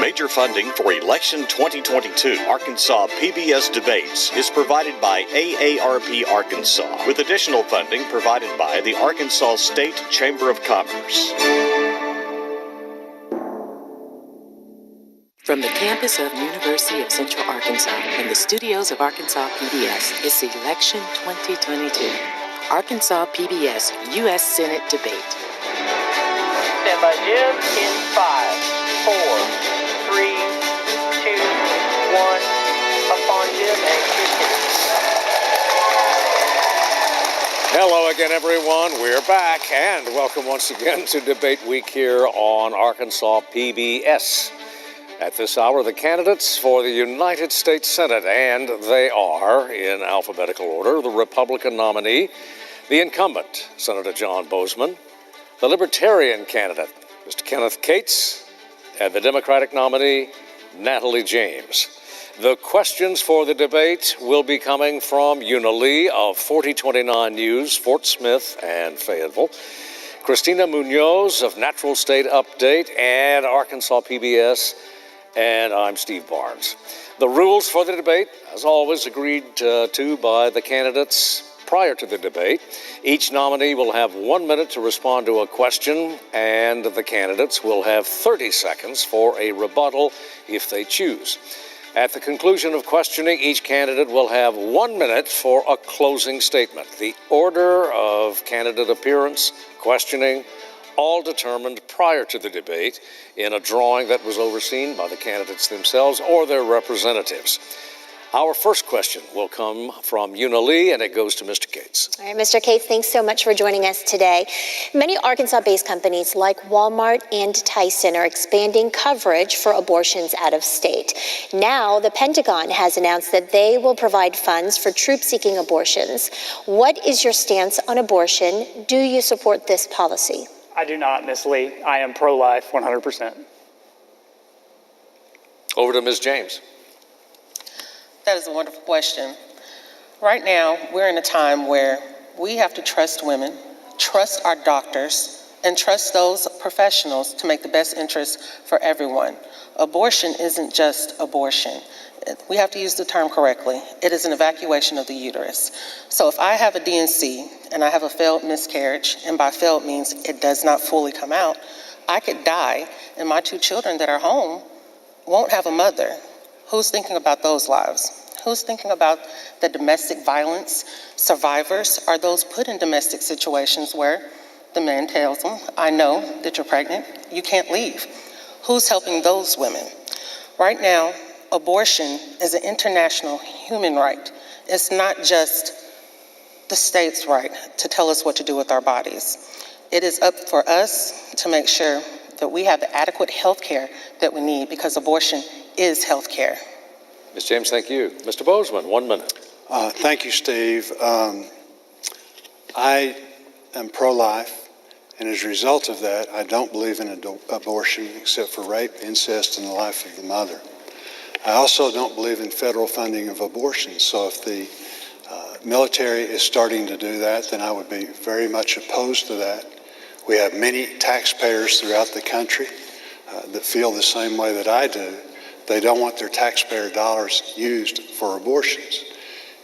Major funding for Election 2022 Arkansas PBS Debates is provided by AARP Arkansas, with additional funding provided by the Arkansas State Chamber of Commerce. From the campus of University of Central Arkansas and the studios of Arkansas PBS, it's Election 2022. Arkansas PBS U.S. Senate Debate. Stand by, Jim, in 5, 4, 3, 2, 1. Up on Jim and kick it. Hello again, everyone. We're back, and welcome once again to Debate Week here on Arkansas PBS. At this hour, the candidates for the United States Senate, and they are, in alphabetical order, the Republican nominee, the incumbent, Senator John Boozman, the Libertarian candidate, Mr. Kenneth Cates, and the Democratic nominee, Natalie James. The questions for the debate will be coming from Una Lee of 4029 News, Fort Smith and Fayetteville, Christina Munoz of Natural State Update and Arkansas PBS, and I'm Steve Barnes. The rules for the debate, as always, agreed to by the candidates prior to the debate. Each nominee will have 1 minute to respond to a question, and the candidates will have 30 seconds for a rebuttal if they choose. At the conclusion of questioning, each candidate will have 1 minute for a closing statement. The order of candidate appearance, questioning, all determined prior to the debate in a drawing that was overseen by the candidates themselves or their representatives. Our first question will come from Una Lee, and it goes to Mr. Cates. All right, Mr. Cates, thanks so much for joining us today. Many Arkansas-based companies like Walmart and Tyson are expanding coverage for abortions out of state. Now, the Pentagon has announced that they will provide funds for troop-seeking abortions. What is your stance on abortion? Do you support this policy? I do not, Ms. Lee. I am pro-life 100%. Over to Ms. James. That is a wonderful question. Right now, we're in a time where we have to trust women, trust our doctors, and trust those professionals to make the best interest for everyone. Abortion isn't just abortion. We have to use the term correctly. It is an evacuation of the uterus. So if I have a DNC and I have a failed miscarriage, and by failed means it does not fully come out, I could die, and my 2 children that are home won't have a mother. Who's thinking about those lives? Who's thinking about the domestic violence survivors? Are those put in domestic situations where the man tells them, I know that you're pregnant, you can't leave? Who's helping those women? Right now, abortion is an international human right. It's not just the state's right to tell us what to do with our bodies. It is up for us to make sure that we have the adequate health care that we need, because abortion is health care. Ms. James, thank you. Mr. Boozman, 1 minute. Thank you, Steve. I am pro-life, and as a result of that, I don't believe in abortion except for rape, incest, and the life of the mother. I also don't believe in federal funding of abortion, so if the military is starting to do that, then I would be very much opposed to that. We have many taxpayers throughout the country that feel the same way that I do. They don't want their taxpayer dollars used for abortions.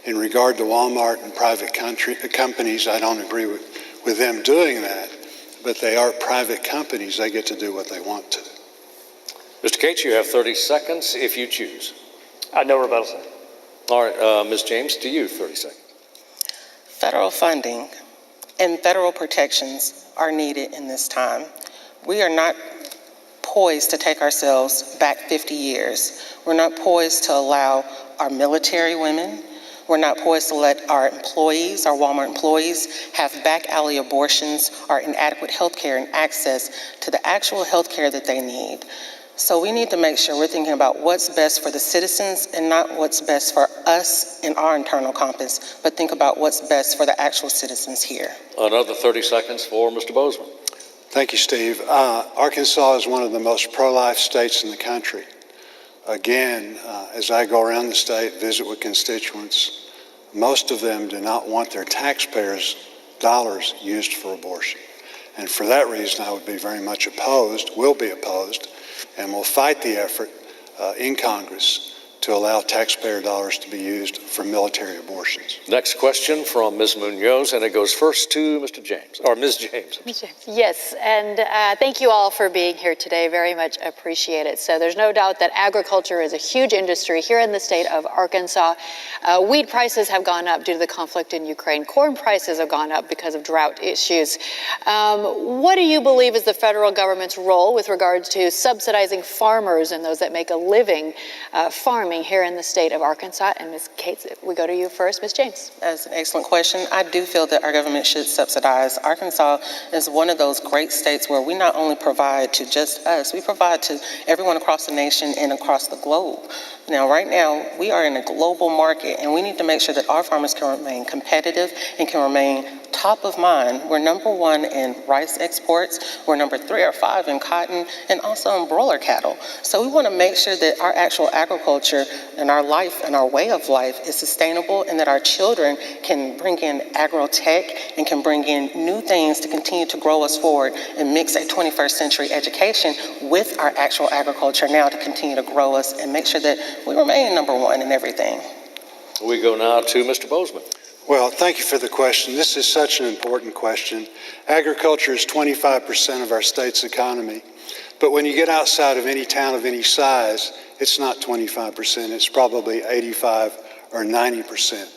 In regard to Walmart and private companies, I don't agree with them doing that, but they are private companies. They get to do what they want to. Mr. Cates, you have 30 seconds if you choose. No rebuttal, sir. All right, Ms. James, to you, 30 seconds. Federal funding and federal protections are needed in this time. We are not poised to take ourselves back 50 years. We're not poised to allow our military women, we're not poised to let our employees, our Walmart employees, have back alley abortions or inadequate health care and access to the actual health care that they need. So we need to make sure we're thinking about what's best for the citizens and not what's best for us in our internal compass, but think about what's best for the actual citizens here. Another 30 seconds for Mr. Boozman. Thank you, Steve. Arkansas is one of the most pro-life states in the country. Again, as I go around the state, visit with constituents, most of them do not want their taxpayers' dollars used for abortion. And for that reason, I would be very much opposed, will be opposed, and will fight the effort in Congress to allow taxpayer dollars to be used for military abortions. Next question from Ms. Munoz, and it goes first to Mr. James, or Ms. James. Ms. James. Yes, and thank you all for being here today. Very much appreciate it. So there's no doubt that agriculture is a huge industry here in the state of Arkansas. Wheat prices have gone up due to the conflict in Ukraine. Corn prices have gone up because of drought issues. What do you believe is the federal government's role with regards to subsidizing farmers and those that make a living farming here in the state of Arkansas? And Ms. Cates, we go to you first. Ms. James. That's an excellent question. I do feel that our government should subsidize. Arkansas is one of those great states where we not only provide to just us, we provide to everyone across the nation and across the globe. Now, right now, we are in a global market, and we need to make sure that our farmers can remain competitive and can remain top of mind. We're number one in rice exports. We're number 3 or 5 in cotton, and also in broiler cattle. So we want to make sure that our actual agriculture and our life and our way of life is sustainable, and that our children can bring in agro-tech and can bring in new things to continue to grow us forward and mix a 21st century education with our actual agriculture now to continue to grow us and make sure that we remain number one in everything. We go now to Mr. Boozman. Well, thank you for the question. This is such an important question. Agriculture is 25% of our state's economy, but when you get outside of any town of any size, it's not 25%, it's probably 85 or 90%.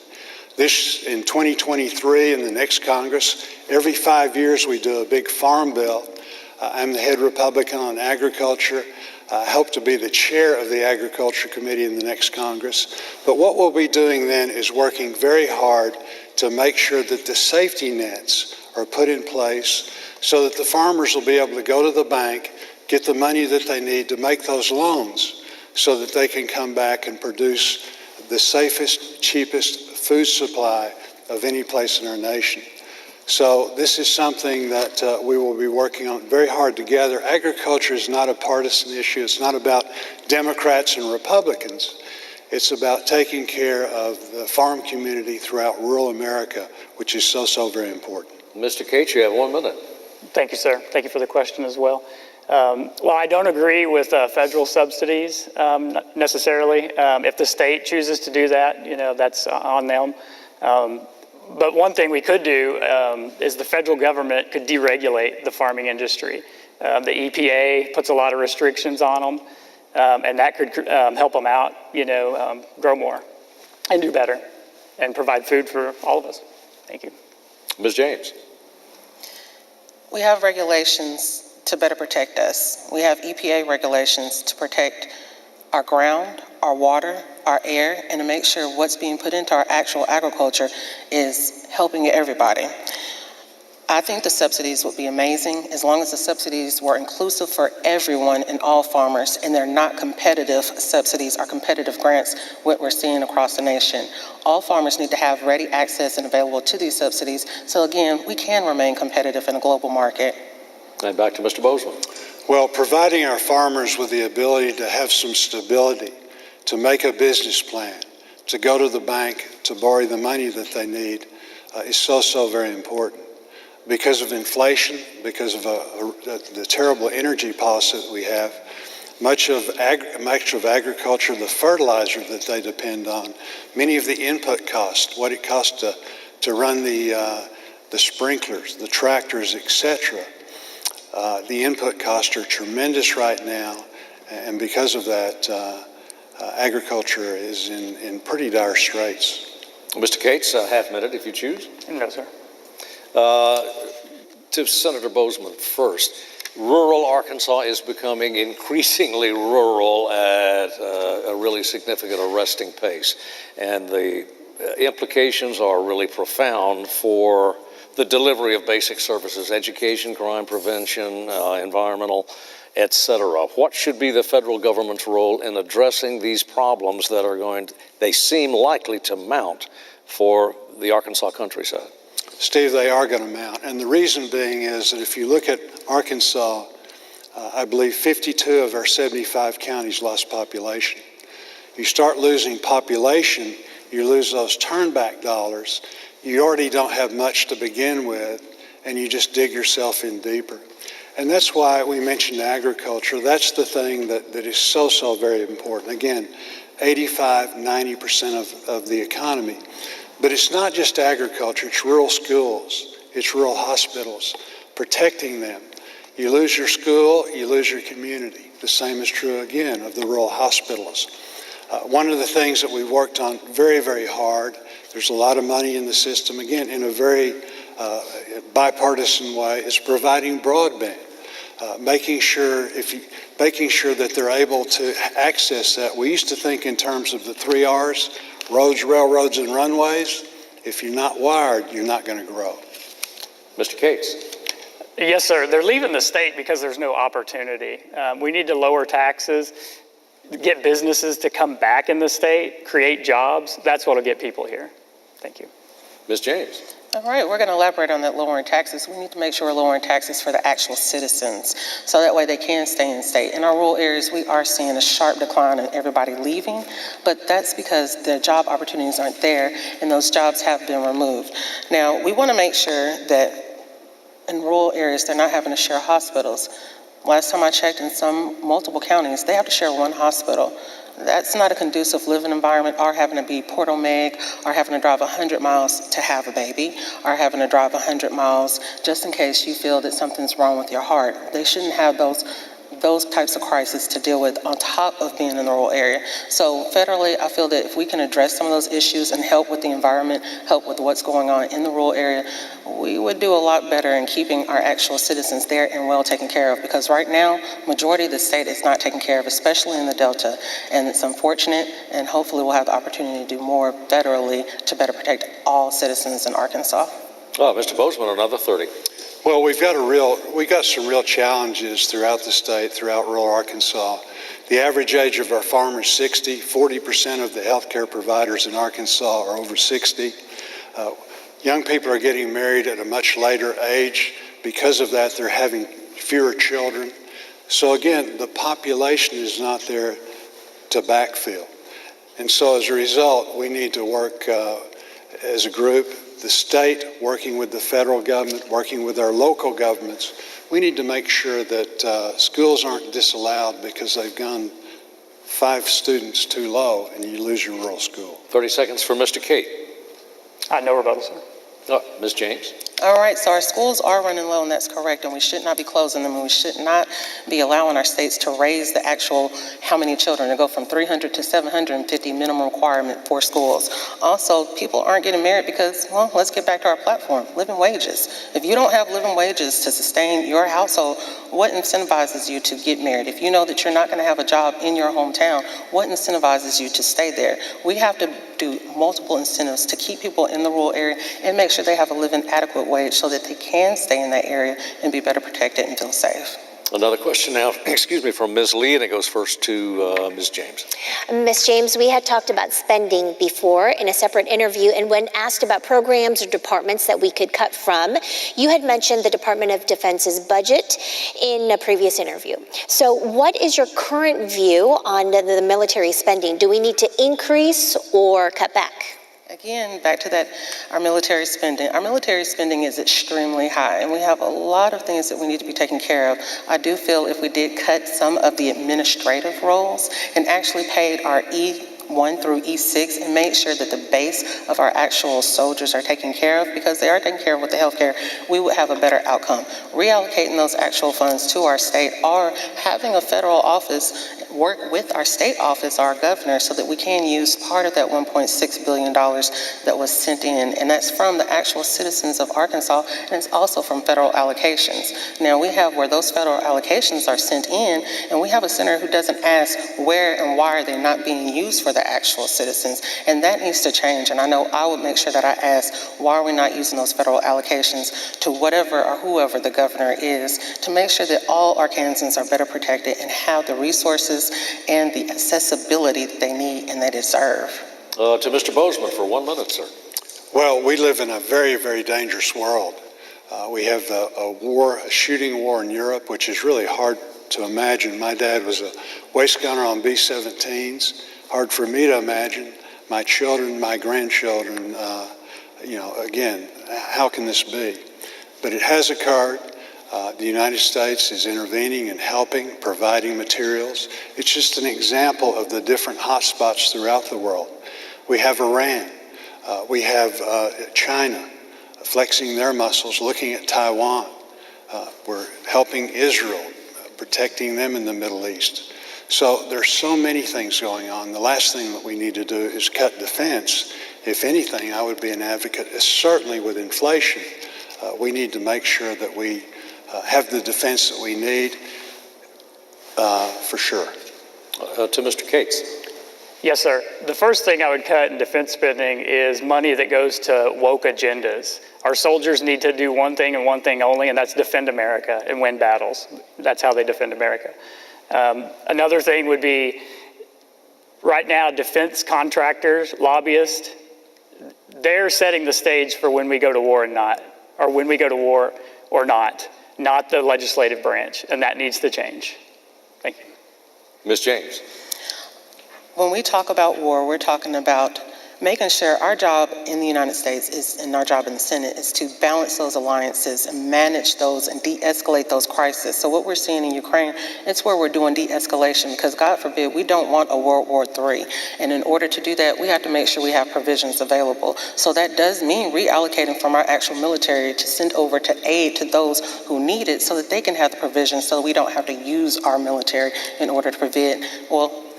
This, in 2023, in the next Congress, every 5 years we do a big farm bill. I'm the head Republican on agriculture. I hope to be the chair of the Agriculture Committee in the next Congress. But what we'll be doing then is working very hard to make sure that the safety nets are put in place so that the farmers will be able to go to the bank, get the money that they need to make those loans so that they can come back and produce the safest, cheapest food supply of any place in our nation. So this is something that we will be working on very hard together. Agriculture is not a partisan issue. It's not about Democrats and Republicans. It's about taking care of the farm community throughout rural America, which is so very important. Mr. Cates, you have 1 minute. Thank you, sir. Thank you for the question as well. Well, I don't agree with federal subsidies necessarily. If the state chooses to do that, that's on them. But one thing we could do is the federal government could deregulate the farming industry. The EPA puts a lot of restrictions on them, and that could help them out, grow more and do better and provide food for all of us. Thank you. Ms. James. We have regulations to better protect us. We have EPA regulations to protect our ground, our water, our air, and to make sure what's being put into our actual agriculture is helping everybody. I think the subsidies would be amazing as long as the subsidies were inclusive for everyone and all farmers, and they're not competitive subsidies or competitive grants, what we're seeing across the nation. All farmers need to have ready access and available to these subsidies, so again, we can remain competitive in a global market. And back to Mr. Boozman. Well, providing our farmers with the ability to have some stability, to make a business plan, to go to the bank, to borrow the money that they need is so very important. Because of inflation, because of the terrible energy policy that we have, much of agriculture, the fertilizer that they depend on, many of the input costs, what it costs to run the sprinklers, the tractors, etc. The input costs are tremendous right now, and because of that, agriculture is in pretty dire straits. Mr. Cates, a half minute if you choose. No, sir. To Senator Boozman first. Rural Arkansas is becoming increasingly rural at a really significant arresting pace. And the implications are really profound for the delivery of basic services, education, crime prevention, environmental, etc. What should be the federal government's role in addressing these problems that they seem likely to mount for the Arkansas countryside? Steve, they are going to mount. And the reason being is that if you look at Arkansas, I believe 52 of our 75 counties lost population. You start losing population, you lose those turnback dollars. You already don't have much to begin with, and you just dig yourself in deeper. And that's why we mentioned agriculture. That's the thing that is so very important. Again, 85–90% of the economy. But it's not just agriculture, it's rural schools, it's rural hospitals, protecting them. You lose your school, you lose your community. The same is true again of the rural hospitals. One of the things that we've worked on very hard, there's a lot of money in the system, again, in a very bipartisan way, is providing broadband. Making sure that they're able to access that. We used to think in terms of the 3 R's, roads, railroads, and runways. If you're not wired, you're not going to grow. Mr. Cates. Yes, sir. They're leaving the state because there's no opportunity. We need to lower taxes, get businesses to come back in the state, create jobs. That's what will get people here. Thank you. Ms. James. All right, we're going to elaborate on that lowering taxes. We need to make sure we're lowering taxes for the actual citizens, so that way they can stay in state. In our rural areas, we are seeing a sharp decline in everybody leaving, but that's because the job opportunities aren't there, and those jobs have been removed. Now, we want to make sure that in rural areas, they're not having to share hospitals. Last time I checked, in multiple counties, they have to share one hospital. That's not a conducive living environment, or having to be Port Omeg, or having to drive 100 miles to have a baby, or having to drive 100 miles just in case you feel that something's wrong with your heart. They shouldn't have those types of crises to deal with on top of being in the rural area. So federally, I feel that if we can address some of those issues and help with the environment, help with what's going on in the rural area, we would do a lot better in keeping our actual citizens there and well taken care of. Because right now, majority of the state is not taken care of, especially in the Delta. And it's unfortunate, and hopefully we'll have the opportunity to do more federally to better protect all citizens in Arkansas. Oh, Mr. Boozman, another 30. Well, we got some real challenges throughout the state, throughout rural Arkansas. The average age of our farmers is 60. 40% of the healthcare providers in Arkansas are over 60. Young people are getting married at a much later age. Because of that, they're having fewer children. So again, the population is not there to backfill. And so as a result, we need to work as a group, the state working with the federal government, working with our local governments. We need to make sure that schools aren't disallowed because they've gone 5 students too low and you lose your rural school. 30 seconds for Mr. Cates. No rebuttal, sir. Ms. James. All right, so our schools are running low, and that's correct, and we should not be closing them, and we should not be allowing our states to raise the actual how many children, to go from 300 to 750 minimum requirement for schools. Also, people aren't getting married because, well, let's get back to our platform, living wages. If you don't have living wages to sustain your household, what incentivizes you to get married? If you know that you're not going to have a job in your hometown, what incentivizes you to stay there? We have to do multiple incentives to keep people in the rural area and make sure they have a living adequate wage so that they can stay in that area and be better protected and feel safe. Another question now, from Ms. Lee, and it goes first to Ms. James. Ms. James, we had talked about spending before in a separate interview, and when asked about programs or departments that we could cut from, you had mentioned the Department of Defense's budget in a previous interview. So what is your current view on the military spending? Do we need to increase or cut back? Again, back to that, our military spending. Our military spending is extremely high, and we have a lot of things that we need to be taken care of. I do feel if we did cut some of the administrative roles and actually paid our E1 through E6 and made sure that the base of our actual soldiers are taken care of, because they are taken care of with the health care, we would have a better outcome. Reallocating those actual funds to our state, or having a federal office work with our state office, our governor, so that we can use part of that $1.6 billion that was sent in. And that's from the actual citizens of Arkansas, and it's also from federal allocations. Now we have where those federal allocations are sent in, and we have a senator who doesn't ask where and why are they not being used for the actual citizens. And that needs to change. And I know I would make sure that I ask, why are we not using those federal allocations to whatever or whoever the governor is, to make sure that all Arkansans are better protected and have the resources and the accessibility that they need and they deserve. To Mr. Boozman for 1 minute, sir. Well, we live in a very dangerous world. We have a shooting war in Europe, which is really hard to imagine. My dad was a waist gunner on B-17s. Hard for me to imagine. My children, my grandchildren, again, how can this be? But it has occurred. The United States is intervening and helping, providing materials. It's just an example of the different hotspots throughout the world. We have Iran. We have China flexing their muscles, looking at Taiwan. We're helping Israel, protecting them in the Middle East. So there's so many things going on. The last thing that we need to do is cut defense. If anything, I would be an advocate, certainly with inflation. We need to make sure that we have the defense that we need, for sure. To Mr. Cates. Yes, sir. The first thing I would cut in defense spending is money that goes to woke agendas. Our soldiers need to do one thing and one thing only, and that's defend America and win battles. That's how they defend America. Another thing would be, right now, defense contractors, lobbyists, they're setting the stage for when we go to war or not the legislative branch, and that needs to change. Thank you. Ms. James. When we talk about war, we're talking about making sure our job in the United States is, and our job in the Senate, is to balance those alliances and manage those and de-escalate those crises. So what we're seeing in Ukraine, it's where we're doing de-escalation, because God forbid, we don't want a World War III. And in order to do that, we have to make sure we have provisions available. So that does mean reallocating from our actual military to send over to aid to those who need it, so that they can have the provisions, so we don't have to use our military in order to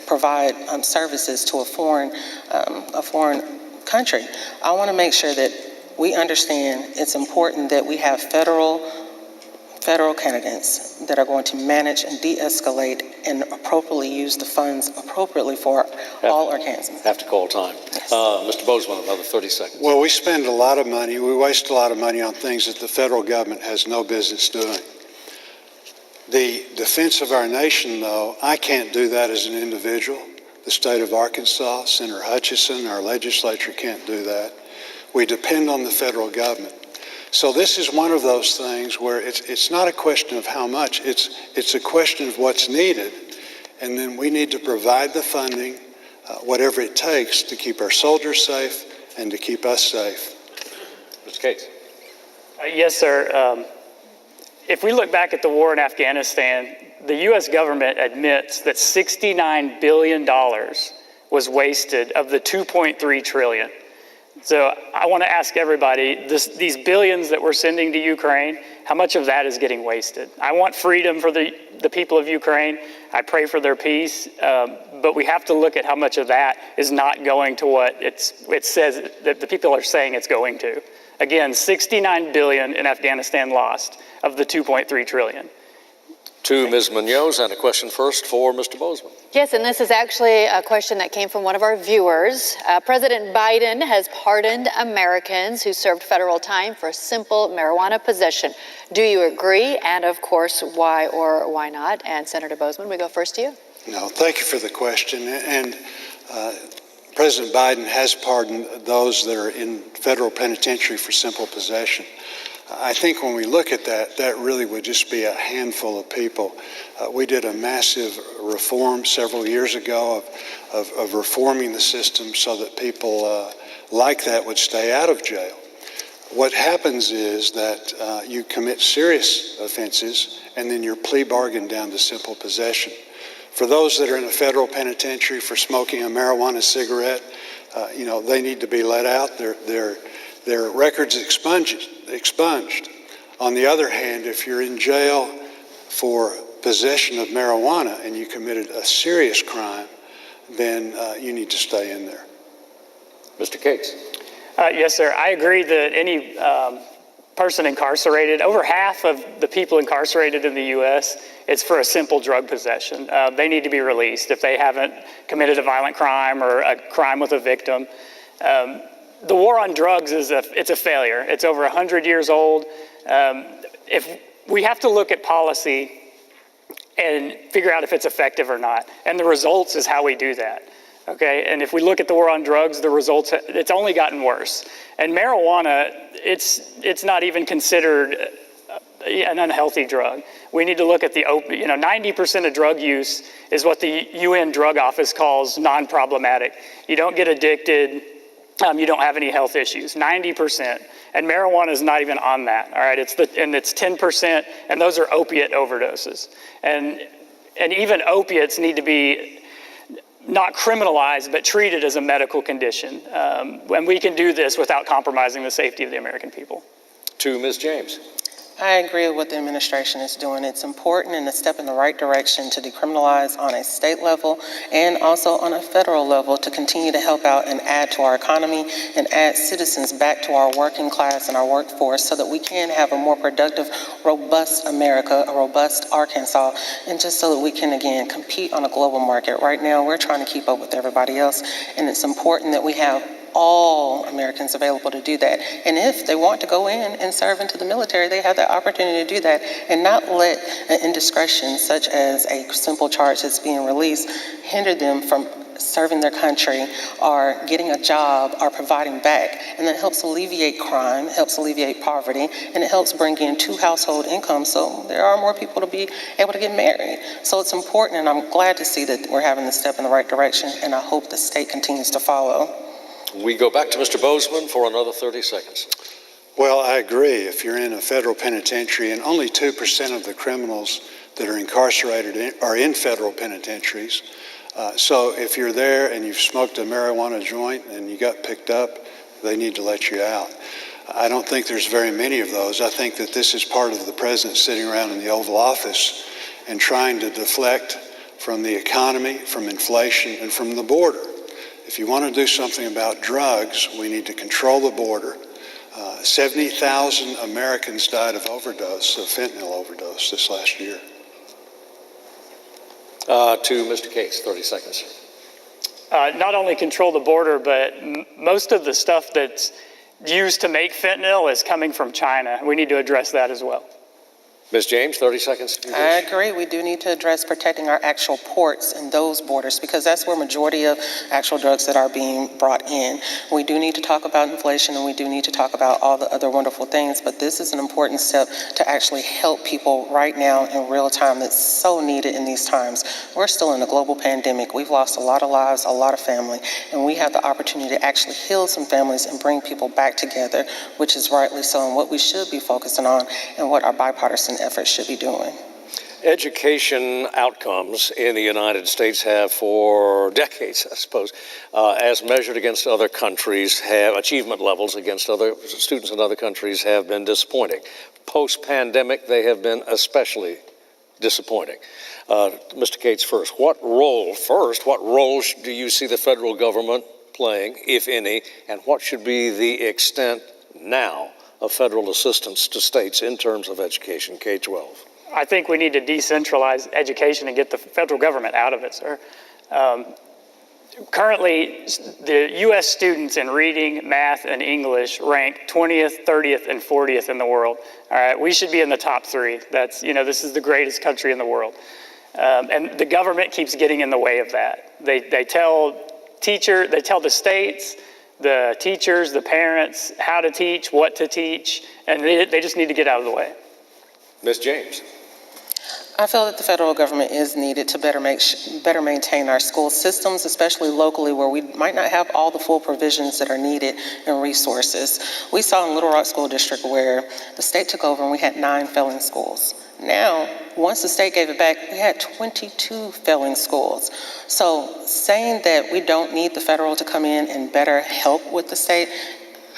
provide services to a foreign country. I want to make sure that we understand it's important that we have federal candidates that are going to manage and de-escalate and appropriately use the funds appropriately for all Arkansans. Have to call time. Yes. Mr. Boozman, another 30 seconds. Well, we spend a lot of money. We waste a lot of money on things that the federal government has no business doing. The defense of our nation, though, I can't do that as an individual. The state of Arkansas, Senator Hutchison, our legislature can't do that. We depend on the federal government. So this is one of those things where it's not a question of how much, it's a question of what's needed. And then we need to provide the funding, whatever it takes, to keep our soldiers safe and to keep us safe. Mr. Cates. Yes, sir. If we look back at the war in Afghanistan, the U.S. government admits that $69 billion was wasted of the $2.3 trillion. So I want to ask everybody, these billions that we're sending to Ukraine, how much of that is getting wasted? I want freedom for the people of Ukraine. I pray for their peace, but we have to look at how much of that is not going to what it says that the people are saying it's going to. Again, $69 billion in Afghanistan lost of the $2.3 trillion. To Ms. Munoz, and a question first for Mr. Boozman. Yes, and this is actually a question that came from one of our viewers. President Biden has pardoned Americans who served federal time for simple marijuana possession. Do you agree? And of course, why or why not? And Senator Boozman, we go first to you. No, thank you for the question. And President Biden has pardoned those that are in federal penitentiary for simple possession. I think when we look at that, that really would just be a handful of people. We did a massive reform several years ago of reforming the system so that people like that would stay out of jail. What happens is that you commit serious offenses and then your plea bargained down to simple possession. For those that are in a federal penitentiary for smoking a marijuana cigarette, they need to be let out. Their records expunged. On the other hand, if you're in jail for possession of marijuana and you committed a serious crime, then you need to stay in there. Mr. Cates. Yes, sir. I agree that any person incarcerated, over half of the people incarcerated in the U.S., it's for a simple drug possession. They need to be released if they haven't committed a violent crime or a crime with a victim. The war on drugs it's a failure. It's over 100 years old. If we have to look at policy and figure out if it's effective or not, and the results is how we do that. Okay, and if we look at the war on drugs, the results, it's only gotten worse. And marijuana, it's not even considered an unhealthy drug. We need to look at 90% of drug use is what the UN Drug Office calls non-problematic. You don't get addicted. you don't have any health issues. 90%. And marijuana is not even on that, all right? It's 10%, and those are opiate overdoses. And even opiates need to be not criminalized, but treated as a medical condition. And we can do this without compromising the safety of the American people. To Ms. James. I agree with what the administration is doing. It's important and a step in the right direction to decriminalize on a state level and also on a federal level to continue to help out and add to our economy and add citizens back to our working class and our workforce so that we can have a more productive, robust America, a robust Arkansas, and just so that we can, again, compete on a global market. Right now, we're trying to keep up with everybody else, and it's important that we have all Americans available to do that. And if they want to go in and serve into the military, they have the opportunity to do that and not let an indiscretion such as a simple charge that's being released hinder them from serving their country or getting a job or providing back. And that helps alleviate crime, helps alleviate poverty, and it helps bring in 2 household incomes so there are more people to be able to get married. So it's important, and I'm glad to see that we're having this step in the right direction, and I hope the state continues to follow. We go back to Mr. Boozman for another 30 seconds. Well, I agree. If you're in a federal penitentiary, and only 2% of the criminals that are incarcerated are in federal penitentiaries. So if you're there and you've smoked a marijuana joint and you got picked up, they need to let you out. I don't think there's very many of those. I think that this is part of the president sitting around in the Oval Office and trying to deflect from the economy, from inflation, and from the border. If you want to do something about drugs, we need to control the border. 70,000 Americans died of fentanyl overdose this last year. To Mr. Cates, 30 seconds. Not only control the border, but most of the stuff that's used to make fentanyl is coming from China. We need to address that as well. Ms. James, 30 seconds. I agree. We do need to address protecting our actual ports and those borders because that's where majority of actual drugs that are being brought in. We do need to talk about inflation and we do need to talk about all the other wonderful things, but this is an important step to actually help people right now in real time that's so needed in these times. We're still in a global pandemic. We've lost a lot of lives, a lot of family, and we have the opportunity to actually heal some families and bring people back together, which is rightly so, and what we should be focusing on and what our bipartisan efforts should be doing. Education outcomes in the United States have for decades, I suppose, as measured against other countries, have achievement levels against other students in other countries have been disappointing. Post-pandemic, they have been especially disappointing. Mr. Cates first. What role do you see the federal government playing, if any, and what should be the extent now of federal assistance to states in terms of education, K-12? I think we need to decentralize education and get the federal government out of it, sir. Currently, the U.S. students in reading, math, and English rank 20th, 30th, and 40th in the world. All right, we should be in the top 3. That's, this is the greatest country in the world. And the government keeps getting in the way of that. They tell the states, the teachers, the parents, how to teach, what to teach, and they just need to get out of the way. Ms. James. I feel that the federal government is needed to better maintain our school systems, especially locally where we might not have all the full provisions that are needed and resources. We saw in Little Rock School District where the state took over and we had 9 failing schools. Now, once the state gave it back, we had 22 failing schools. So saying that we don't need the federal to come in and better help with the state,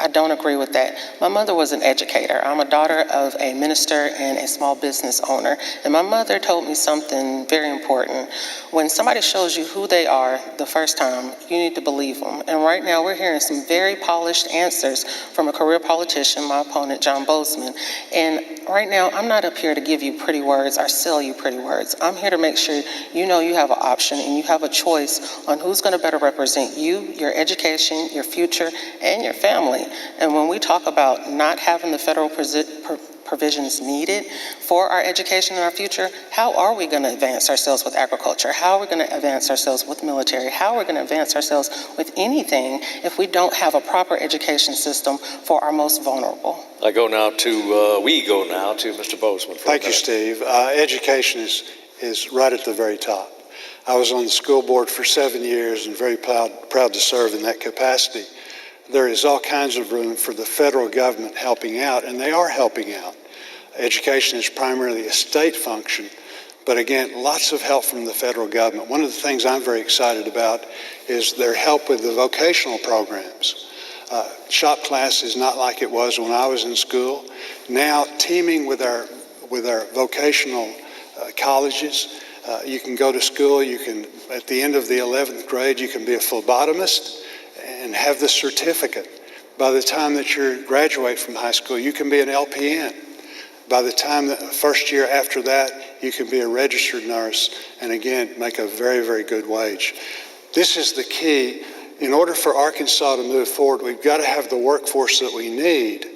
I don't agree with that. My mother was an educator. I'm a daughter of a minister and a small business owner. And my mother told me something very important. When somebody shows you who they are the first time, you need to believe them. And right now we're hearing some very polished answers from a career politician, my opponent, John Boozman. And right now I'm not up here to give you pretty words or sell you pretty words. I'm here to make sure you know you have an option and you have a choice on who's going to better represent you, your education, your future, and your family. And when we talk about not having the federal provisions needed for our education and our future, how are we going to advance ourselves with agriculture? How are we going to advance ourselves with military? How are we going to advance ourselves with anything if we don't have a proper education system for our most vulnerable? We go now to Mr. Boozman. Thank you, Steve. Education is right at the very top. I was on the school board for 7 years and very proud to serve in that capacity. there is all kinds of room for the federal government helping out, and they are helping out. Education is primarily a state function, but again, lots of help from the federal government. One of the things I'm very excited about is their help with the vocational programs. Shop class is not like it was when I was in school. Now, teaming with our vocational colleges, you can go to school, you can, at the end of the 11th grade, you can be a phlebotomist and have the certificate. By the time that you graduate from high school, you can be an LPN. By the time the first year after that, you can be a registered nurse and again, make a very, very good wage. This is the key. In order for Arkansas to move forward, we've got to have the workforce that we need.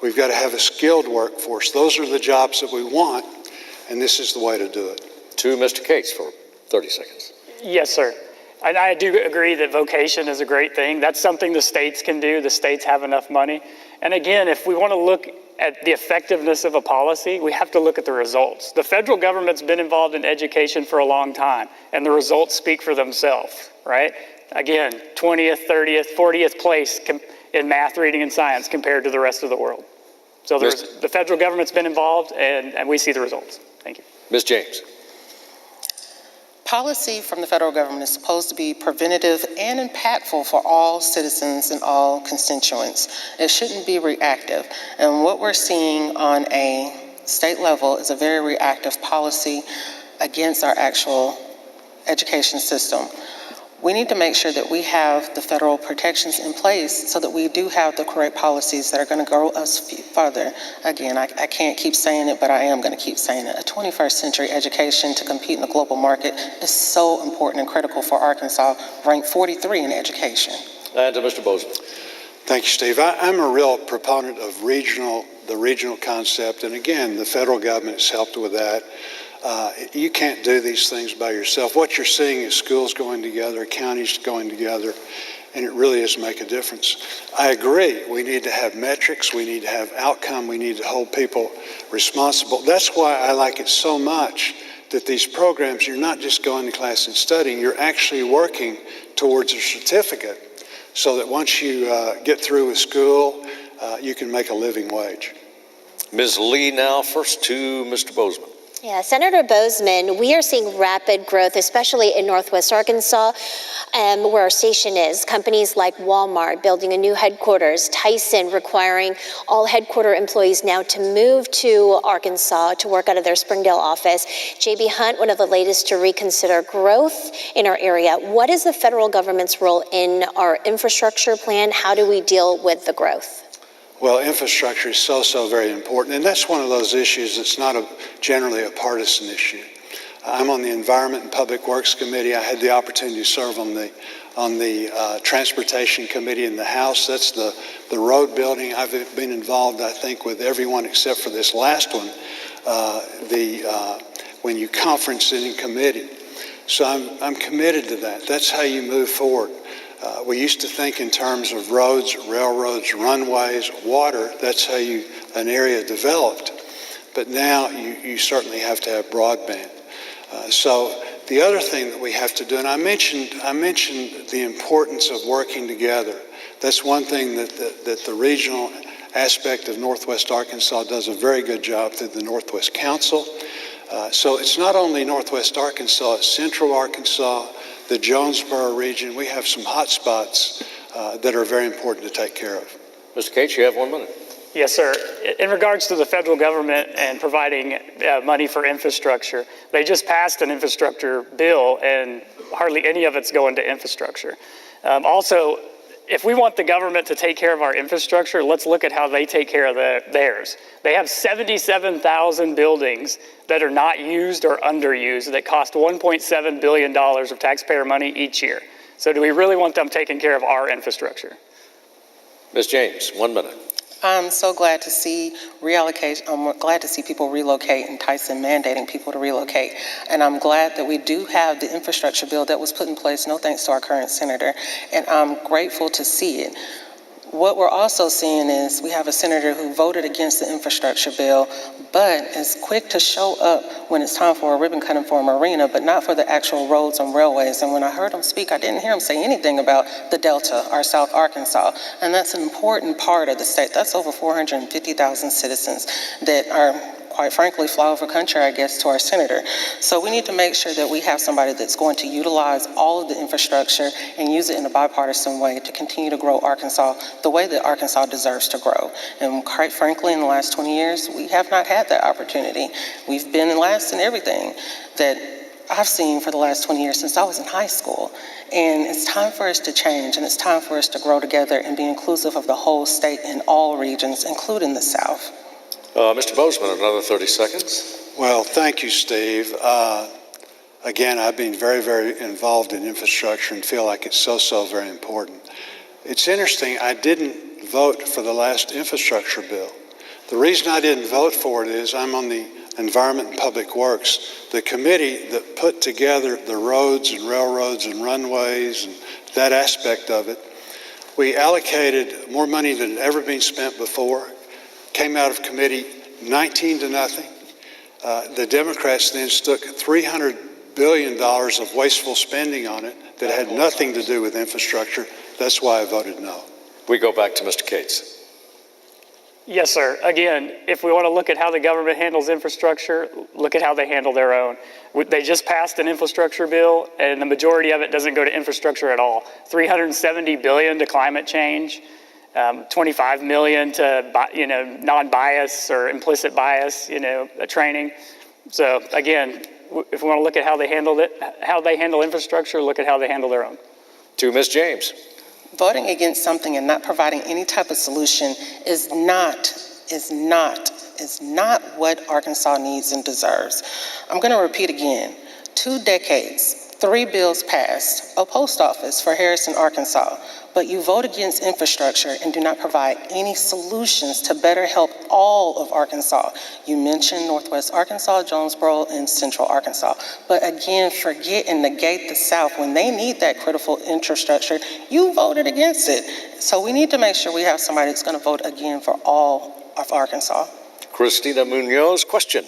We've got to have a skilled workforce. Those are the jobs that we want, and this is the way to do it. To Mr. Cates for 30 seconds. Yes, sir. And I do agree that vocation is a great thing. That's something the states can do. The states have enough money. And again, if we want to look at the effectiveness of a policy, we have to look at the results. The federal government's been involved in education for a long time, and the results speak for themselves, right? Again, 20th, 30th, 40th place in math, reading, and science compared to the rest of the world. So the federal government's been involved, and we see the results. Thank you. Ms. James. Policy from the federal government is supposed to be preventative and impactful for all citizens and all constituents. It shouldn't be reactive. And what we're seeing on a state level is a very reactive policy against our actual education system. We need to make sure that we have the federal protections in place so that we do have the correct policies that are going to go us further. Again, I can't keep saying it, but I am going to keep saying it. A 21st century education to compete in the global market is so important and critical for Arkansas, ranked 43 in education. And to Mr. Boozman. Thank you, Steve. I'm a real proponent of the regional concept, and again, the federal government has helped with that. You can't do these things by yourself. What you're seeing is schools going together, counties going together, and it really is make a difference. I agree. We need to have metrics. We need to have outcome. We need to hold people responsible. That's why I like it so much that these programs, you're not just going to class and studying, you're actually working towards a certificate so that once you get through with school, you can make a living wage. Ms. Lee now, first to Mr. Boozman. Yeah, Senator Boozman, we are seeing rapid growth, especially in Northwest Arkansas, where our station is. Companies like Walmart building a new headquarters, Tyson requiring all headquarter employees now to move to Arkansas to work out of their Springdale office. J.B. Hunt, one of the latest to reconsider growth in our area. What is the federal government's role in our infrastructure plan? How do we deal with the growth? Well, infrastructure is so very important, and that's one of those issues that's not generally a partisan issue. I'm on the Environment and Public Works Committee. I had the opportunity to serve on the Transportation Committee in the House. That's the road building. I've been involved, I think, with everyone except for this last one, when you conference in committee. So I'm committed to that. That's how you move forward. We used to think in terms of roads, railroads, runways, water. That's how an area developed. But now you certainly have to have broadband. So the other thing that we have to do, and I mentioned the importance of working together. That's one thing that the regional aspect of Northwest Arkansas does a very good job through the Northwest Council. So it's not only Northwest Arkansas, it's Central Arkansas, the Jonesboro region. We have some hot spots that are very important to take care of. Mr. Cates, you have 1 minute. Yes, sir. In regards to the federal government and providing money for infrastructure, they just passed an infrastructure bill and hardly any of it's going to infrastructure. Also, if we want the government to take care of our infrastructure, let's look at how they take care of theirs. They have 77,000 buildings that are not used or underused that cost $1.7 billion of taxpayer money each year. So do we really want them taking care of our infrastructure? Ms. James, 1 minute. I'm so glad to see reallocation. I'm glad to see people relocate and Tyson mandating people to relocate. And I'm glad that we do have the infrastructure bill that was put in place, no thanks to our current senator. And I'm grateful to see it. What we're also seeing is we have a senator who voted against the infrastructure bill, but is quick to show up when it's time for a ribbon cutting for a marina, but not for the actual roads and railways. And when I heard him speak, I didn't hear him say anything about the Delta or South Arkansas. And that's an important part of the state. That's over 450,000 citizens that are, quite frankly, flyover country, I guess, to our senator. So we need to make sure that we have somebody that's going to utilize all of the infrastructure and use it in a bipartisan way to continue to grow Arkansas the way that Arkansas deserves to grow. And quite frankly, in the last 20 years, we have not had that opportunity. We've been last in everything that I've seen for the last 20 years since I was in high school. And it's time for us to change, and it's time for us to grow together and be inclusive of the whole state in all regions, including the South. Mr. Boozman, another 30 seconds. Well, thank you, Steve. Again, I've been very, very involved in infrastructure and feel like it's so very important. It's interesting, I didn't vote for the last infrastructure bill. The reason I didn't vote for it is I'm on the Environment and Public Works, the committee that put together the roads and railroads and runways and that aspect of it. We allocated more money than had ever been spent before. Came out of committee 19-0. The Democrats then stuck $300 billion of wasteful spending on it that had nothing to do with infrastructure. That's why I voted no. We go back to Mr. Cates. Yes, sir. Again, if we want to look at how the government handles infrastructure, look at how they handle their own. They just passed an infrastructure bill, and the majority of it doesn't go to infrastructure at all. $370 billion to climate change, $25 million to non-bias or implicit bias, training. So again, if we want to look at how they handle infrastructure, look at how they handle their own. To Ms. James. Voting against something and not providing any type of solution is not what Arkansas needs and deserves. I'm going to repeat again. 2 decades, 3 bills passed, a post office for Harrison, Arkansas, but you vote against infrastructure and do not provide any solutions to better help all of Arkansas. You mentioned Northwest Arkansas, Jonesboro, and Central Arkansas, but again, forget and negate the South. When they need that critical infrastructure, you voted against it. So we need to make sure we have somebody that's going to vote again for all of Arkansas. Christina Munoz, question.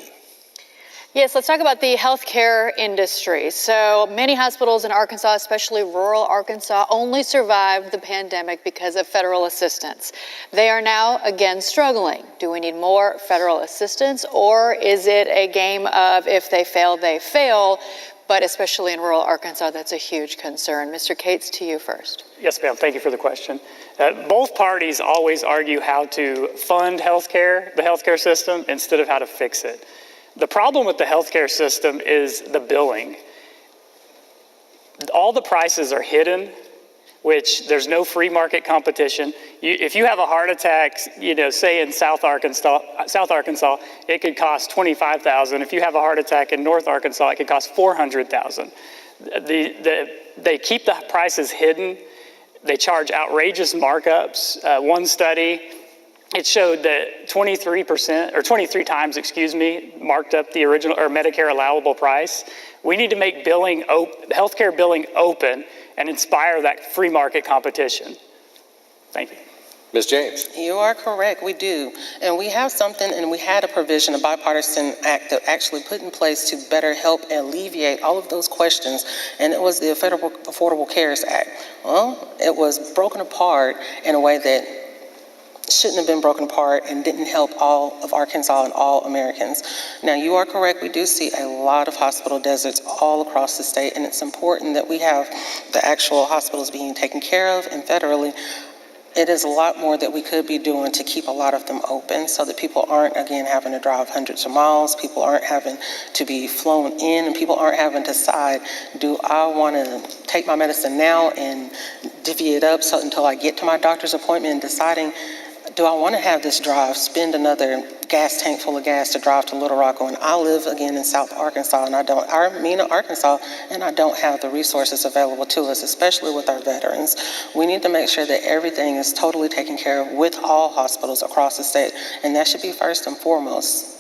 Yes, let's talk about the healthcare industry. So many hospitals in Arkansas, especially rural Arkansas, only survived the pandemic because of federal assistance. They are now again struggling. Do we need more federal assistance, or is it a game of if they fail, they fail? But especially in rural Arkansas, that's a huge concern. Mr. Cates, to you first. Yes, ma'am. Thank you for the question. Both parties always argue how to fund healthcare, the healthcare system, instead of how to fix it. The problem with the healthcare system is the billing. All the prices are hidden, which there's no free market competition. If you have a heart attack, say in South Arkansas, it could cost $25,000. If you have a heart attack in North Arkansas, it could cost $400,000. They keep the prices hidden. They charge outrageous markups. One study, it showed that 23 times, marked up the original or Medicare allowable price. We need to make healthcare billing open and inspire that free market competition. Thank you. Ms. James. You are correct, we do. And we have something, and we had a provision, a bipartisan act that actually put in place to better help alleviate all of those questions, and it was the Affordable Cares Act. Well, it was broken apart in a way that shouldn't have been broken apart and didn't help all of Arkansas and all Americans. Now, you are correct. We do see a lot of hospital deserts all across the state, and it's important that we have the actual hospitals being taken care of, and federally, it is a lot more that we could be doing to keep a lot of them open so that people aren't, again, having to drive hundreds of miles, people aren't having to be flown in, and people aren't having to decide, do I want to take my medicine now and divvy it up until I get to my doctor's appointment, and deciding, do I want to have this drive, spend another gas tank full of gas to drive to Little Rock when I live again in South Arkansas and I don't have the resources available to us, especially with our veterans. We need to make sure that everything is totally taken care of with all hospitals across the state, and that should be first and foremost.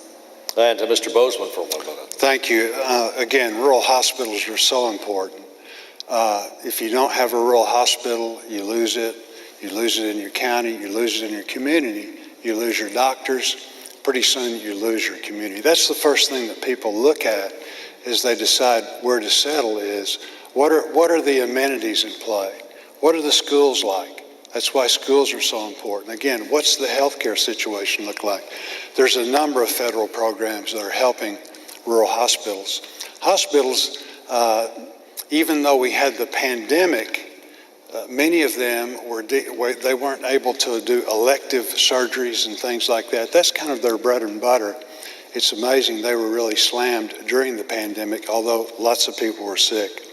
And to Mr. Boozman for 1 minute. Thank you. Again, rural hospitals are so important. If you don't have a rural hospital, you lose it. You lose it in your county, you lose it in your community, you lose your doctors, pretty soon you lose your community. That's the first thing that people look at as they decide where to settle is, what are the amenities in play? What are the schools like? That's why schools are so important. Again, what's the healthcare situation look like? There's a number of federal programs that are helping rural hospitals. Hospitals, even though we had the pandemic, many of them they weren't able to do elective surgeries and things like that. That's kind of their bread and butter. It's amazing they were really slammed during the pandemic, although lots of people were sick.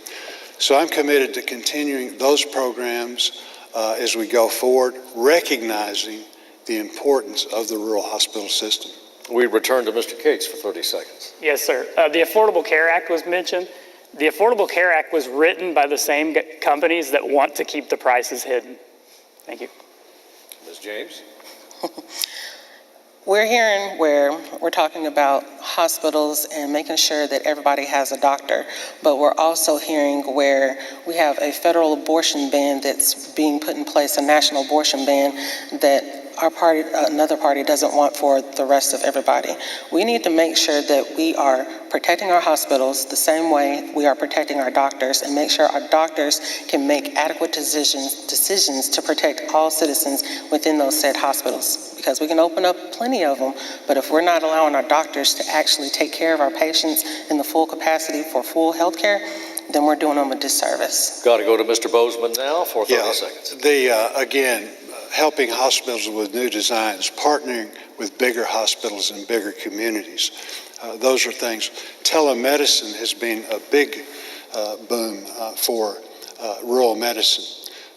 So I'm committed to continuing those programs as we go forward, recognizing the importance of the rural hospital system. We return to Mr. Cates for 30 seconds. Yes, sir. The Affordable Care Act was mentioned. The Affordable Care Act was written by the same companies that want to keep the prices hidden. Thank you. Ms. James? We're hearing where we're talking about hospitals and making sure that everybody has a doctor, but we're also hearing where we have a federal abortion ban that's being put in place, a national abortion ban that our party, another party doesn't want for the rest of everybody. We need to make sure that we are protecting our hospitals the same way we are protecting our doctors, and make sure our doctors can make adequate decisions to protect all citizens within those said hospitals. Because we can open up plenty of them, but if we're not allowing our doctors to actually take care of our patients in the full capacity for full health care, then we're doing them a disservice. Got to go to Mr. Boozman now for 30 seconds. Again, helping hospitals with new designs, partnering with bigger hospitals and bigger communities. Those are things. Telemedicine has been a big boom for rural medicine.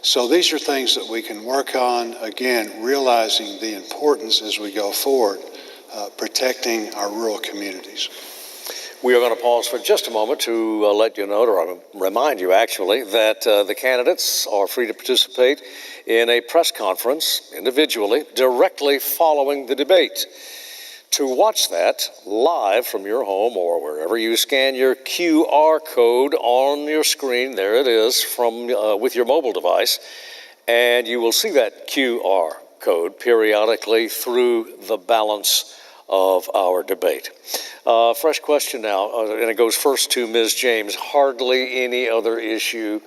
So these are things that we can work on, again, realizing the importance as we go forward, protecting our rural communities. We are going to pause for just a moment to let you know, or remind you actually, that the candidates are free to participate in a press conference individually directly following the debate. To watch that live from your home or wherever you scan your QR code on your screen, there it is, from with your mobile device, and you will see that QR code periodically through the balance of our debate. Fresh question now, and it goes first to Ms. James. Hardly any other issue,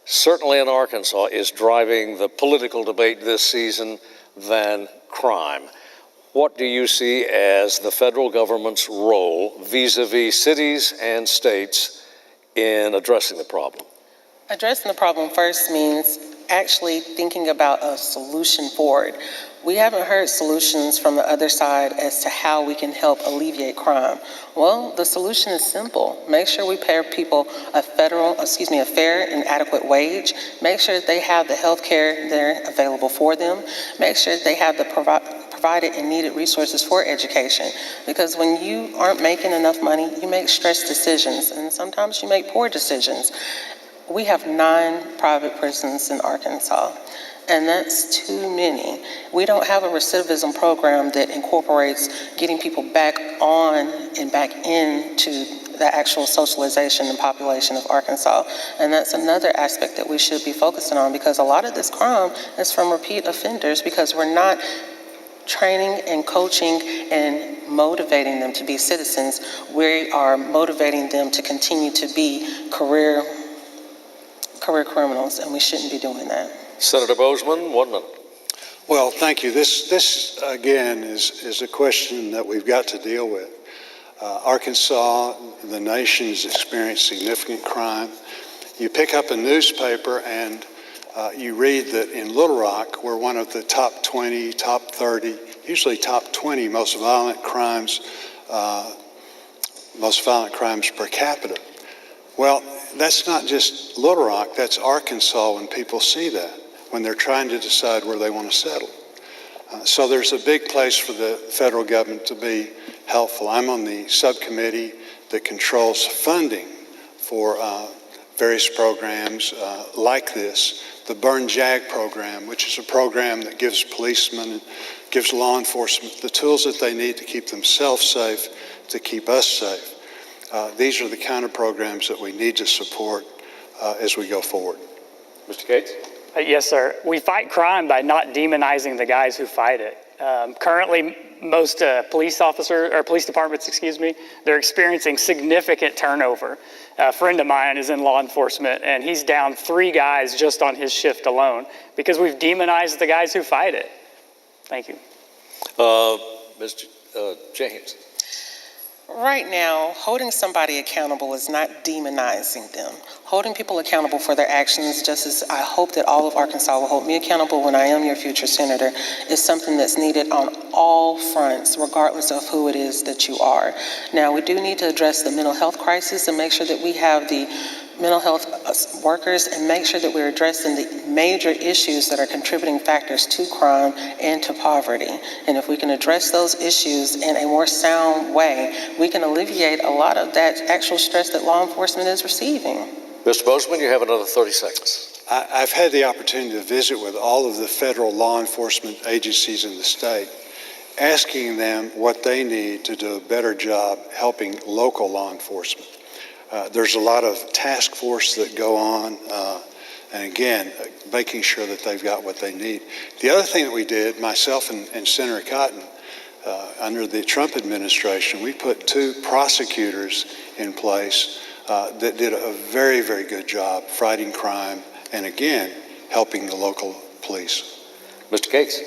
certainly in Arkansas, is driving the political debate this season than crime. What do you see as the federal government's role vis-a-vis cities and states in addressing the problem? Addressing the problem first means actually thinking about a solution for it. We haven't heard solutions from the other side as to how we can help alleviate crime. Well, the solution is simple. Make sure we pay people a fair and adequate wage. Make sure that they have the health care there available for them. Make sure that they have the provided and needed resources for education. Because when you aren't making enough money, you make stress decisions, and sometimes you make poor decisions. We have 9 private prisons in Arkansas, and that's too many. We don't have a recidivism program that incorporates getting people back on and back into the actual socialization and population of Arkansas. And that's another aspect that we should be focusing on, because a lot of this crime is from repeat offenders, because we're not training and coaching and motivating them to be citizens. We are motivating them to continue to be career criminals, and we shouldn't be doing that. Senator Boozman, 1 minute. Well, thank you. This again, is a question that we've got to deal with. Arkansas, the nation, has experienced significant crime. You pick up a newspaper and you read that in Little Rock, we're one of the top 20, top 30, usually top 20 most violent crimes per capita. Well, that's not just Little Rock, that's Arkansas when people see that, when they're trying to decide where they want to settle. So there's a big place for the federal government to be helpful. I'm on the subcommittee that controls funding for various programs like this. The Burn Jag program, which is a program that gives policemen and gives law enforcement the tools that they need to keep themselves safe, to keep us safe. These are the kind of programs that we need to support as we go forward. Mr. Cates? Yes, sir. We fight crime by not demonizing the guys who fight it. Currently, most police departments, they're experiencing significant turnover. A friend of mine is in law enforcement, and he's down 3 guys just on his shift alone because we've demonized the guys who fight it. Thank you. Mr. James. Right now, holding somebody accountable is not demonizing them. Holding people accountable for their actions, just as I hope that all of Arkansas will hold me accountable when I am your future senator, is something that's needed on all fronts, regardless of who it is that you are. Now, we do need to address the mental health crisis and make sure that we have the mental health workers and make sure that we're addressing the major issues that are contributing factors to crime and to poverty. And if we can address those issues in a more sound way, we can alleviate a lot of that actual stress that law enforcement is receiving. Mr. Boozman, you have another 30 seconds. I've had the opportunity to visit with all of the federal law enforcement agencies in the state, asking them what they need to do a better job helping local law enforcement. There's a lot of task force that go on, and again, making sure that they've got what they need. The other thing that we did, myself and Senator Cotton, under the Trump administration, we put 2 prosecutors in place that did a very, very good job fighting crime and, again, helping the local police. Mr. Cates.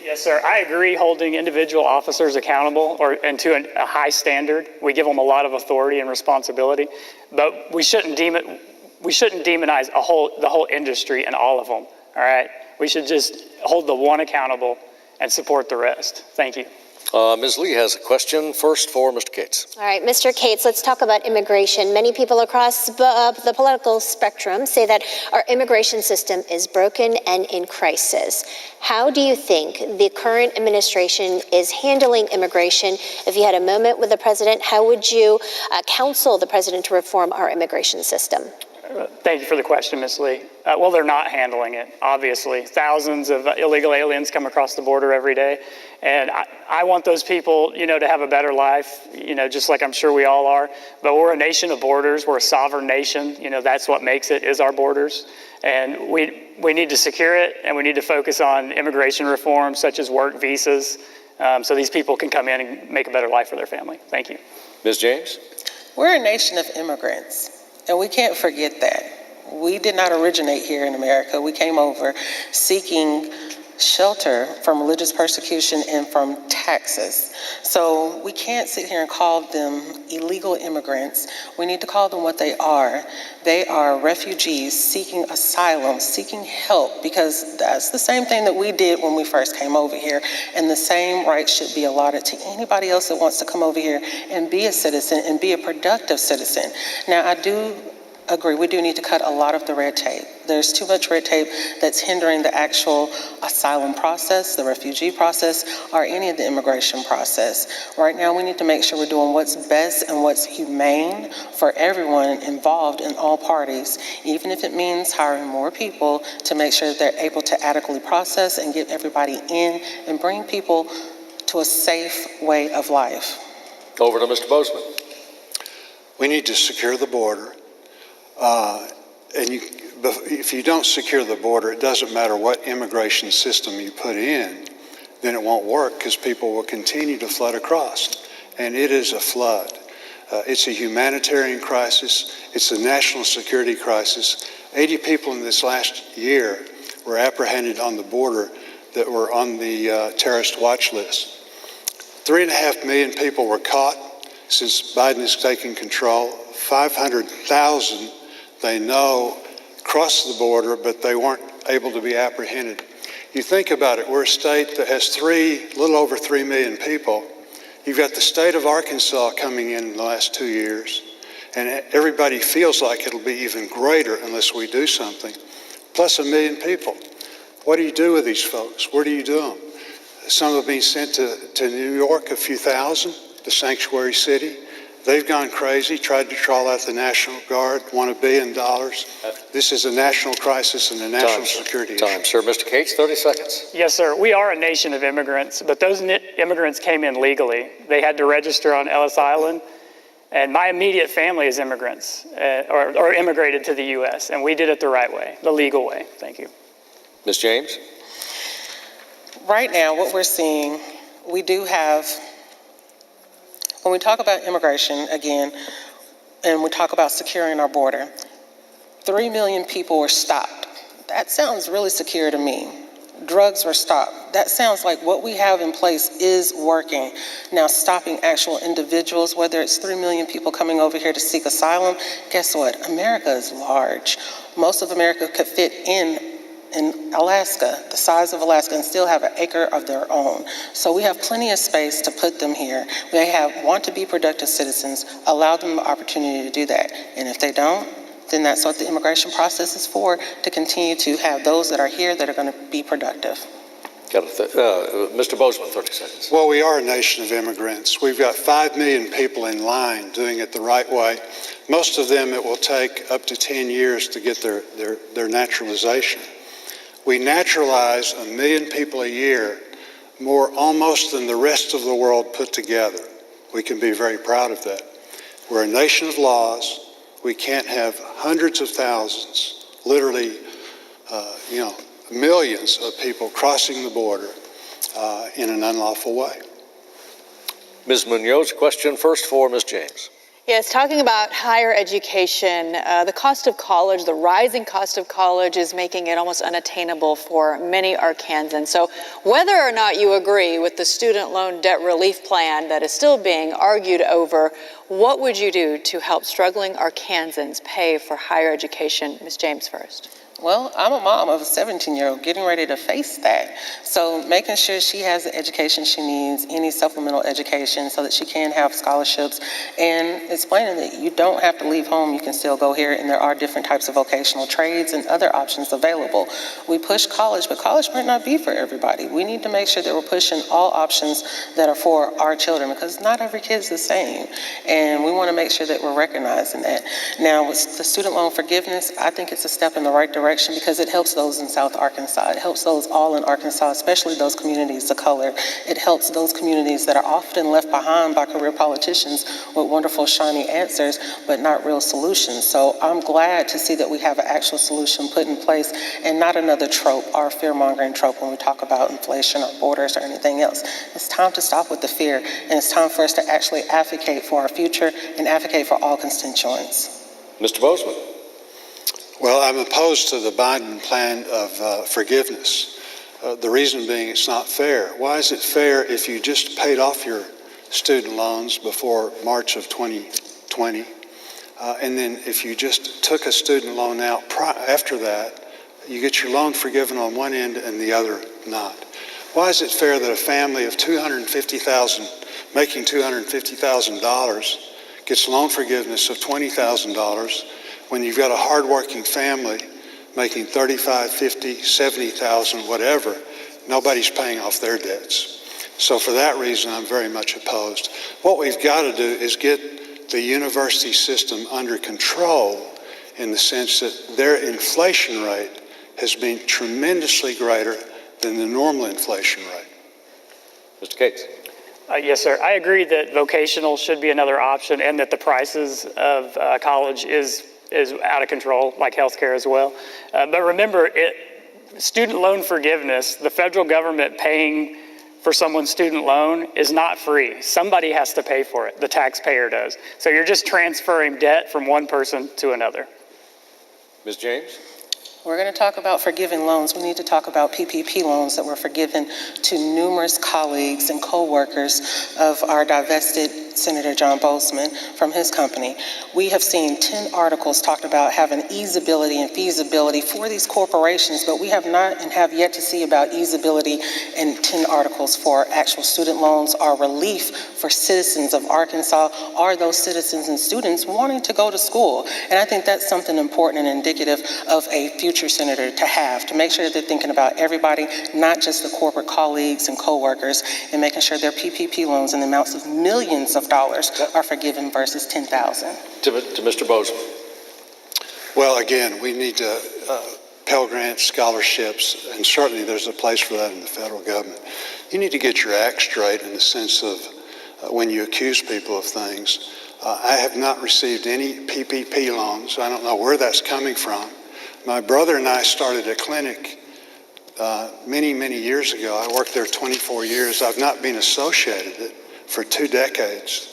Yes, sir. I agree holding individual officers accountable and to a high standard. We give them a lot of authority and responsibility, but we shouldn't demonize the whole industry and all of them, all right? We should just hold the one accountable and support the rest. Thank you. Ms. Lee has a question first for Mr. Cates. All right, Mr. Cates, let's talk about immigration. Many people across the political spectrum say that our immigration system is broken and in crisis. How do you think the current administration is handling immigration? If you had a moment with the president, how would you counsel the president to reform our immigration system? Thank you for the question, Ms. Lee. Well, they're not handling it, obviously. Thousands of illegal aliens come across the border every day. And I want those people, to have a better life, just like I'm sure we all are. But we're a nation of borders. We're a sovereign nation. That's what makes it, is our borders. And we need to secure it, and we need to focus on immigration reform, such as work visas, so these people can come in and make a better life for their family. Thank you. Ms. James? We're a nation of immigrants. And we can't forget that. We did not originate here in America. We came over seeking shelter from religious persecution and from taxes. So we can't sit here and call them illegal immigrants. We need to call them what they are. They are refugees seeking asylum, seeking help, because that's the same thing that we did when we first came over here. And the same rights should be allotted to anybody else that wants to come over here and be a citizen and be a productive citizen. Now, I do agree, we do need to cut a lot of the red tape. There's too much red tape that's hindering the actual asylum process, the refugee process, or any of the immigration process. Right now, we need to make sure we're doing what's best and what's humane for everyone involved in all parties, even if it means hiring more people to make sure that they're able to adequately process and get everybody in and bring people to a safe way of life. Over to Mr. Boozman. We need to secure the border. If you don't secure the border, it doesn't matter what immigration system you put in, then it won't work because people will continue to flood across. And it is a flood. It's a humanitarian crisis. It's a national security crisis. 80 people in this last year were apprehended on the border that were on the terrorist watch list. 3.5 million people were caught since Biden has taken control. 500,000 they know crossed the border, but they weren't able to be apprehended. You think about it, we're a state that has little over 3 million people. You've got the state of Arkansas coming in the last 2 years, and everybody feels like it'll be even greater unless we do something, plus 1 million people. What do you do with these folks? Where do you do them? Some have been sent to New York, a few thousand, the sanctuary city. They've gone crazy, tried to crawl out the National Guard, want $1 billion. This is a national crisis and a national security issue. Sir. Mr. Cates, 30 seconds. Yes, sir. We are a nation of immigrants, but those immigrants came in legally. They had to register on Ellis Island, and my immediate family is immigrants, or immigrated to the U.S., and we did it the right way, the legal way. Thank you. Ms. James? Right now, what we're seeing, we do have, when we talk about immigration again, and we talk about securing our border, 3 million people were stopped. That sounds really secure to me. Drugs were stopped. That sounds like what we have in place is working. Now, stopping actual individuals, whether it's 3 million people coming over here to seek asylum, guess what? America is large. Most of America could fit in Alaska, the size of Alaska, and still have an acre of their own. So we have plenty of space to put them here. They want to be productive citizens, allow them the opportunity to do that. And if they don't, then that's what the immigration process is for, to continue to have those that are here that are going to be productive. Mr. Boozman, 30 seconds. Well, we are a nation of immigrants. We've got 5 million people in line doing it the right way. Most of them, it will take up to 10 years to get their naturalization. We naturalize 1 million people a year, more almost than the rest of the world put together. We can be very proud of that. We're a nation of laws. We can't have hundreds of thousands, literally, millions of people crossing the border in an unlawful way. Ms. Munoz, question first for Ms. James. Yes, talking about higher education, the cost of college, the rising cost of college is making it almost unattainable for many Arkansans. So whether or not you agree with the student loan debt relief plan that is still being argued over, what would you do to help struggling Arkansans pay for higher education? Ms. James first. Well, I'm a mom of a 17-year-old getting ready to face that. So making sure she has the education she needs, any supplemental education so that she can have scholarships, and explaining that you don't have to leave home, you can still go here, and there are different types of vocational trades and other options available. We push college, but college might not be for everybody. We need to make sure that we're pushing all options that are for our children, because not every kid's the same, and we want to make sure that we're recognizing that. Now, with the student loan forgiveness, I think it's a step in the right direction, because it helps those in South Arkansas. It helps those all in Arkansas, especially those communities of color. It helps those communities that are often left behind by career politicians with wonderful, shiny answers, but not real solutions. So I'm glad to see that we have an actual solution put in place and not another trope, our fear-mongering trope when we talk about inflation or borders or anything else. It's time to stop with the fear, and it's time for us to actually advocate for our future and advocate for all constituents. Mr. Boozman. Well, I'm opposed to the Biden plan of forgiveness. The reason being it's not fair. Why is it fair if you just paid off your student loans before March of 2020, and then if you just took a student loan out after that, you get your loan forgiven on one end and the other not? Why is it fair that a family of making $250,000 gets loan forgiveness of $20,000 when you've got a hardworking family making $35,000, $50,000, $70,000, whatever? Nobody's paying off their debts. So for that reason, I'm very much opposed. What we've got to do is get the university system under control, in the sense that their inflation rate has been tremendously greater than the normal inflation rate. Mr. Cates. Yes, sir. I agree that vocational should be another option, and that the prices of college is out of control, like healthcare as well. But remember, student loan forgiveness, the federal government paying for someone's student loan is not free. Somebody has to pay for it. The taxpayer does. So you're just transferring debt from one person to another. Ms. James? We're going to talk about forgiving loans. We need to talk about PPP loans that were forgiven to numerous colleagues and co-workers of our divested Senator John Boozman from his company. We have seen 10 articles talked about having easeability and feasibility for these corporations, but we have not and have yet to see about easeability in 10 articles for actual student loans or relief for citizens of Arkansas, or those citizens and students wanting to go to school. And I think that's something important and indicative of a future senator to make sure that they're thinking about everybody, not just the corporate colleagues and co-workers, and making sure their PPP loans in the amounts of millions of dollars are forgiven versus 10,000. To Mr. Boozman. Well, again, we need Pell Grant scholarships, and certainly there's a place for that in the federal government. You need to get your act straight in the sense of when you accuse people of things. I have not received any PPP loans. I don't know where that's coming from. My brother and I started a clinic many, many years ago. I worked there 24 years. I've not been associated with it for 2 decades.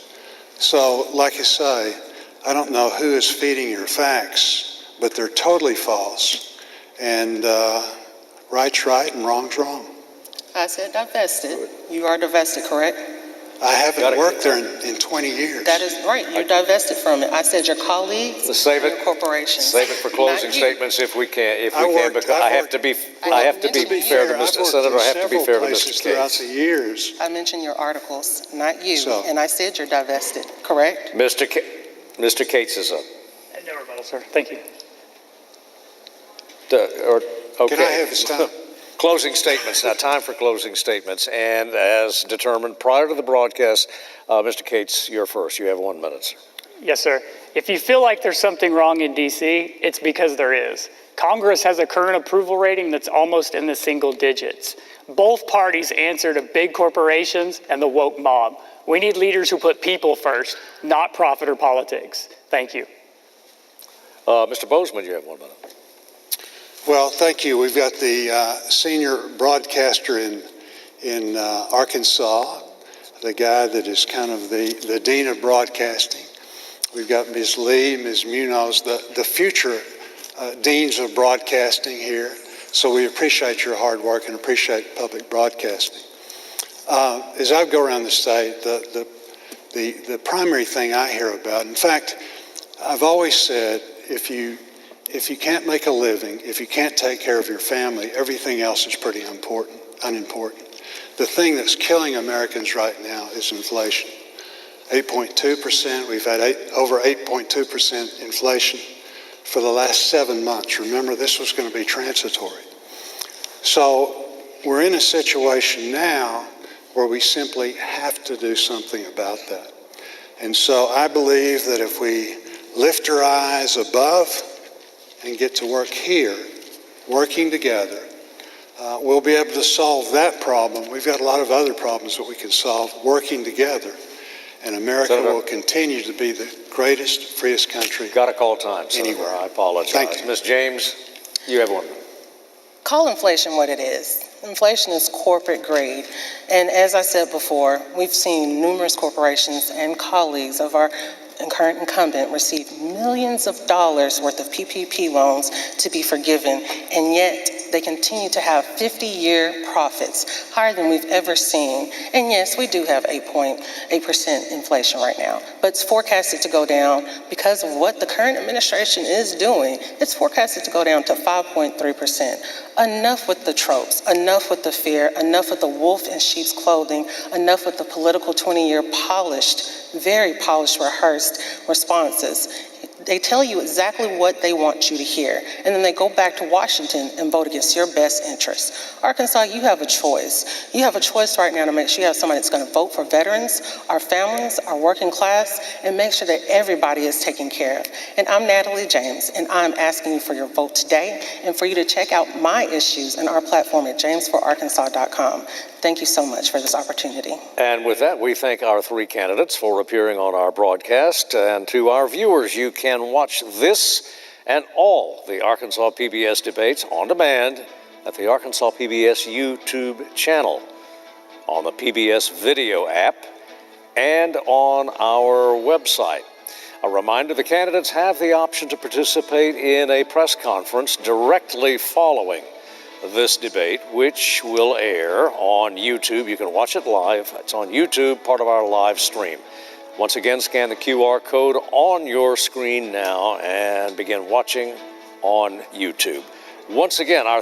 So, like I say, I don't know who is feeding your facts, but they're totally false. And right's right and wrong's wrong. I said divested. You are divested, correct? I haven't worked there in 20 years. That is right. You're divested from it. I said your colleagues Save and it. your corporations. Save it for closing Not you. statements if we can. Because I have to be fair to Mr. Senator. I have to be fair to Mr. Throughout Cates. the years. I mentioned your articles, not you. So- And I said you're divested, correct? Mr. Cates is up. No rebuttal, sir. Thank you. Okay. Can I have his time? Closing statements. Now, time for closing statements. And as determined prior to the broadcast, Mr. Cates, you're first. You have 1 minute, sir. Yes, sir. If you feel like there's something wrong in D.C., it's because there is. Congress has a current approval rating that's almost in the single digits. Both parties answer to big corporations and the woke mob. We need leaders who put people first, not profit or politics. Thank you. Mr. Boozman, you have 1 minute. Well, thank you. We've got the senior broadcaster in Arkansas, the guy that is kind of the dean of broadcasting. We've got Ms. Lee, Ms. Munoz, the future deans of broadcasting here. So we appreciate your hard work and appreciate public broadcasting. As I go around the state, the primary thing I hear about, in fact, I've always said, if you can't make a living, if you can't take care of your family, everything else is pretty unimportant. The thing that's killing Americans right now is inflation. 8.2%. We've had over 8.2% inflation for the last 7 months. Remember, this was going to be transitory. So we're in a situation now where we simply have to do something about that. And so I believe that if we lift our eyes above and get to work here, working together, we'll be able to solve that problem. We've got a lot of other problems that we can solve working together. And America Senator, will continue to be the greatest, freest country. Got to call time, Senator. Anywhere. I apologize. Thank you. Ms. James, you have 1 minute. Call inflation what it is. Inflation is corporate greed. And as I said before, we've seen numerous corporations and colleagues of our current incumbent receive millions of dollars worth of PPP loans to be forgiven, and yet they continue to have 50-year profits, higher than we've ever seen. And yes, we do have 8.8% inflation right now, but it's forecasted to go down because of what the current administration is doing. It's forecasted to go down to 5.3%. Enough with the tropes, enough with the fear, enough with the wolf in sheep's clothing, enough with the political 20-year polished, very polished, rehearsed responses. They tell you exactly what they want you to hear, and then they go back to Washington and vote against your best interests. Arkansas, you have a choice. You have a choice right now to make sure you have somebody that's going to vote for veterans, our families, our working class, and make sure that everybody is taken care of. And I'm Natalie James, and I'm asking you for your vote today and for you to check out my issues and our platform at jamesforarkansas.com. Thank you so much for this opportunity. And with that, we thank our 3 candidates for appearing on our broadcast. And to our viewers, you can watch this and all the Arkansas PBS debates on demand at the Arkansas PBS YouTube channel, on the PBS video app, and on our website. A reminder, the candidates have the option to participate in a press conference directly following this debate, which will air on YouTube. You can watch it live. It's on YouTube, part of our live stream. Once again, scan the QR code on your screen now and begin watching on YouTube. Once again, our